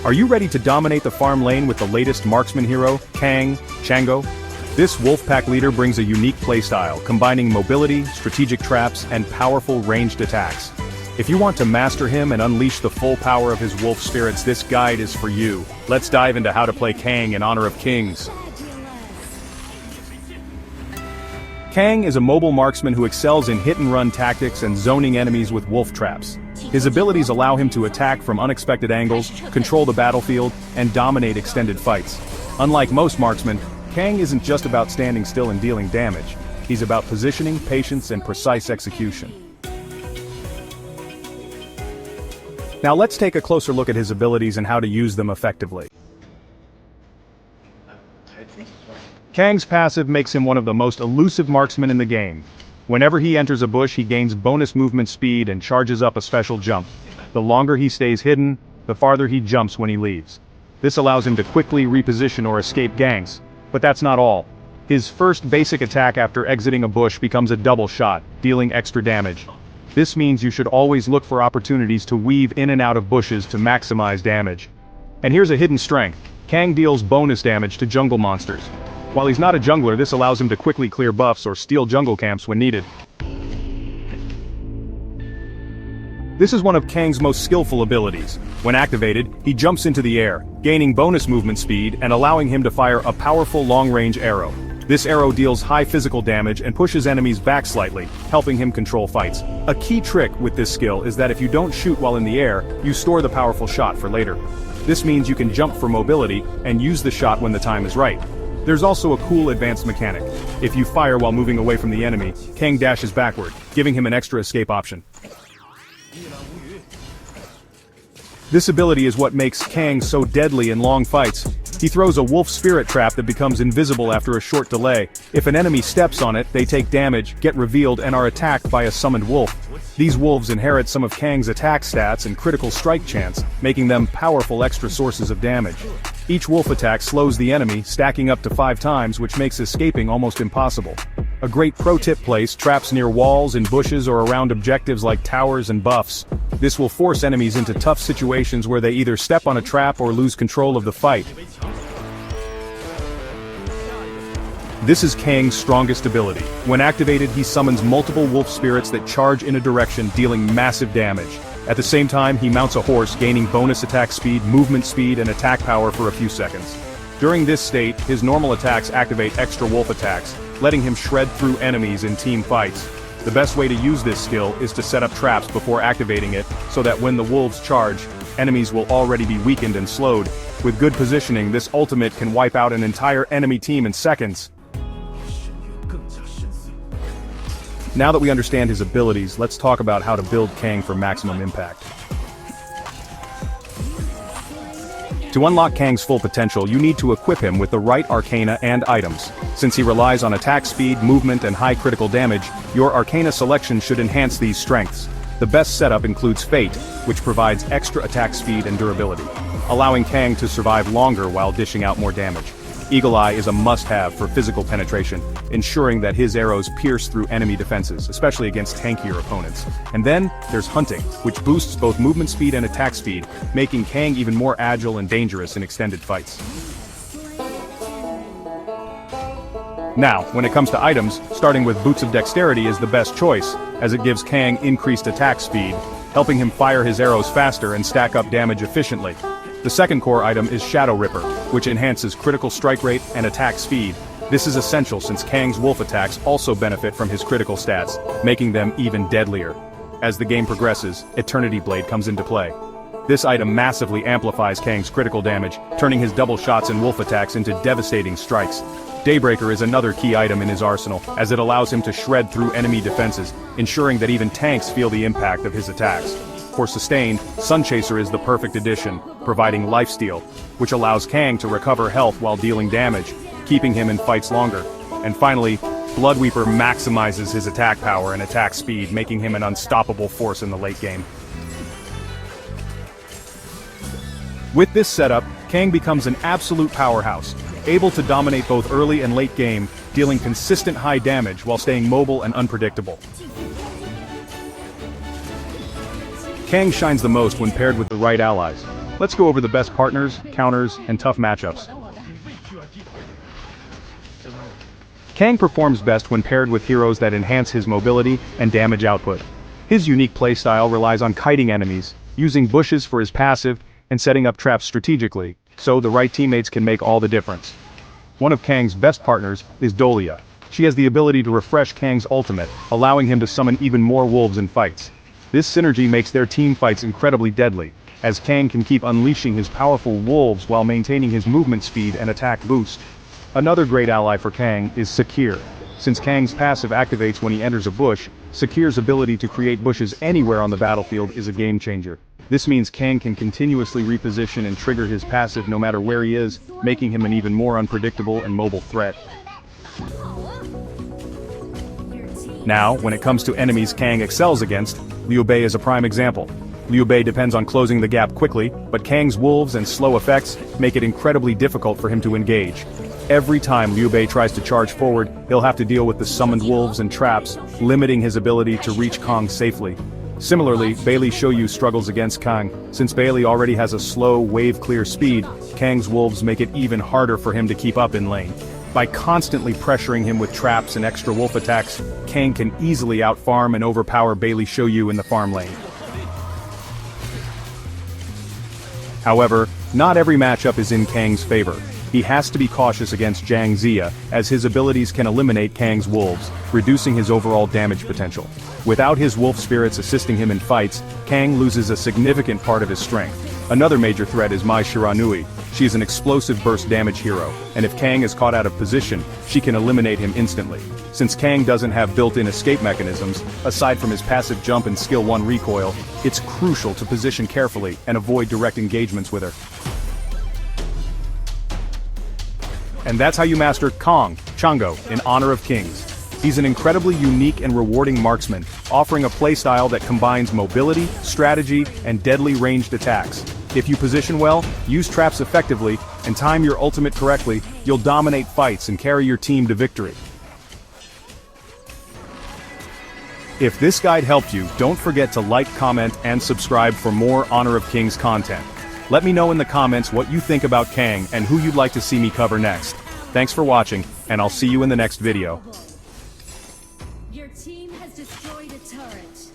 Are you ready to dominate the farm lane with the latest Marksman hero, Kang, Chango? This Wolfpack leader brings a unique playstyle, combining mobility, strategic traps, and powerful ranged attacks. If you want to master him and unleash the full power of his wolf spirits, this guide is for you. Let's dive into how to play Kang in honor of kings. Kang is a mobile marksman who excels in hit-and-run tactics and zoning enemies with wolf traps. His abilities allow him to attack from unexpected angles, control the battlefield, and dominate extended fights. Unlike most marksmen, Kang isn't just about standing still and dealing damage. He's about positioning, patience, and precise execution. Now let's take a closer look at his abilities and how to use them effectively. Kang's passive makes him one of the most elusive marksmen in the game. Whenever he enters a bush, he gains bonus movement speed and charges up a special jump. The longer he stays hidden, the farther he jumps when he leaves. This allows him to quickly reposition or escape ganks. But that's not all. His first basic attack after exiting a bush becomes a double shot, dealing extra damage. This means you should always look for opportunities to weave in and out of bushes to maximize damage. And here's a hidden strength. Kang deals bonus damage to jungle monsters. While he's not a jungler, this allows him to quickly clear buffs or steal jungle camps when needed. This is one of Kang's most skillful abilities. When activated, he jumps into the air, gaining bonus movement speed and allowing him to fire a powerful long-range arrow. This arrow deals high physical damage and pushes enemies back slightly, helping him control fights. A key trick with this skill is that if you don't shoot while in the air, you store the powerful shot for later. This means you can jump for mobility and use the shot when the time is right. There's also a cool advanced mechanic. If you fire while moving away from the enemy, Kang dashes backward, giving him an extra escape option. This ability is what makes Kang so deadly in long fights. He throws a wolf spirit trap that becomes invisible after a short delay. If an enemy steps on it, they take damage, get revealed, and are attacked by a summoned wolf. These wolves inherit some of Kang's attack stats and critical strike chance, making them powerful extra sources of damage. Each wolf attack slows the enemy, stacking up to 5 times, which makes escaping almost impossible. A great pro tip: place traps near walls, in bushes, or around objectives like towers and buffs. This will force enemies into tough situations where they either step on a trap or lose control of the fight. This is Kang's strongest ability. When activated, he summons multiple wolf spirits that charge in a direction, dealing massive damage. At the same time, he mounts a horse, gaining bonus attack speed, movement speed, and attack power for a few seconds. During this state, his normal attacks activate extra wolf attacks, letting him shred through enemies in team fights. The best way to use this skill is to set up traps before activating it, so that when the wolves charge, enemies will already be weakened and slowed. With good positioning, this ultimate can wipe out an entire enemy team in seconds. Now that we understand his abilities, let's talk about how to build Kang for maximum impact. To unlock Kang's full potential, you need to equip him with the right Arcana and items. Since he relies on attack speed, movement, and high critical damage, your Arcana selection should enhance these strengths. The best setup includes Fate, which provides extra attack speed and durability, allowing Kang to survive longer while dishing out more damage. Eagle Eye is a must-have for physical penetration, ensuring that his arrows pierce through enemy defenses, especially against tankier opponents. And then, there's Hunting, which boosts both movement speed and attack speed, making Kang even more agile and dangerous in extended fights. Now, when it comes to items, starting with Boots of Dexterity is the best choice, as it gives Kang increased attack speed, helping him fire his arrows faster and stack up damage efficiently. The second core item is Shadow Ripper, which enhances critical strike rate and attack speed. This is essential since Kang's wolf attacks also benefit from his critical stats, making them even deadlier. As the game progresses, Eternity Blade comes into play. This item massively amplifies Kang's critical damage, turning his double shots and wolf attacks into devastating strikes. Daybreaker is another key item in his arsenal, as it allows him to shred through enemy defenses, ensuring that even tanks feel the impact of his attacks. For Sustained, Sunchaser is the perfect addition, providing lifesteal, which allows Kang to recover health while dealing damage, keeping him in fights longer. And finally, Bloodweeper maximizes his attack power and attack speed, making him an unstoppable force in the late game. With this setup, Kang becomes an absolute powerhouse, able to dominate both early and late game, dealing consistent high damage while staying mobile and unpredictable. Kang shines the most when paired with the right allies. Let's go over the best partners, counters, and tough matchups. Kang performs best when paired with heroes that enhance his mobility and damage output. His unique playstyle relies on kiting enemies, using bushes for his passive, and setting up traps strategically, so the right teammates can make all the difference. One of Kang's best partners is Dolia. She has the ability to refresh Kang's ultimate, allowing him to summon even more wolves in fights. This synergy makes their team fights incredibly deadly, as Kang can keep unleashing his powerful wolves while maintaining his movement speed and attack boost. Another great ally for Kang is Sakir. Since Kang's passive activates when he enters a bush, Sakir's ability to create bushes anywhere on the battlefield is a game changer. This means Kang can continuously reposition and trigger his passive no matter where he is, making him an even more unpredictable and mobile threat. Now, when it comes to enemies Kang excels against, Liu Bei is a prime example. Liu Bei depends on closing the gap quickly, but Kang's wolves and slow effects make it incredibly difficult for him to engage. Every time Liu Bei tries to charge forward, he'll have to deal with the summoned wolves and traps, limiting his ability to reach Kang safely. Similarly, Bailey Shoyu struggles against Kang. Since Bailey already has a slow, wave-clear speed, Kang's wolves make it even harder for him to keep up in lane. By constantly pressuring him with traps and extra wolf attacks, Kang can easily outfarm and overpower Bailey Shoyu in the farm lane. However, not every matchup is in Kang's favor. He has to be cautious against Zhang Zia, as his abilities can eliminate Kang's wolves, reducing his overall damage potential. Without his wolf spirits assisting him in fights, Kang loses a significant part of his strength. Another major threat is Mai Shiranui. She is an explosive burst damage hero, and if Kang is caught out of position, she can eliminate him instantly. Since Kang doesn't have built-in escape mechanisms, aside from his passive jump and skill 1 recoil, it's crucial to position carefully and avoid direct engagements with her. And that's how you master Kang, Chango, in Honor of Kings. He's an incredibly unique and rewarding marksman, offering a playstyle that combines mobility, strategy, and deadly ranged attacks. If you position well, use traps effectively, and time your ultimate correctly, you'll dominate fights and carry your team to victory. If this guide helped you, don't forget to like, comment, and subscribe for more Honor of Kings content. Let me know in the comments what you think about Kang and who you'd like to see me cover next. Thanks for watching, and I'll see you in the next video. Your team has destroyed a turret.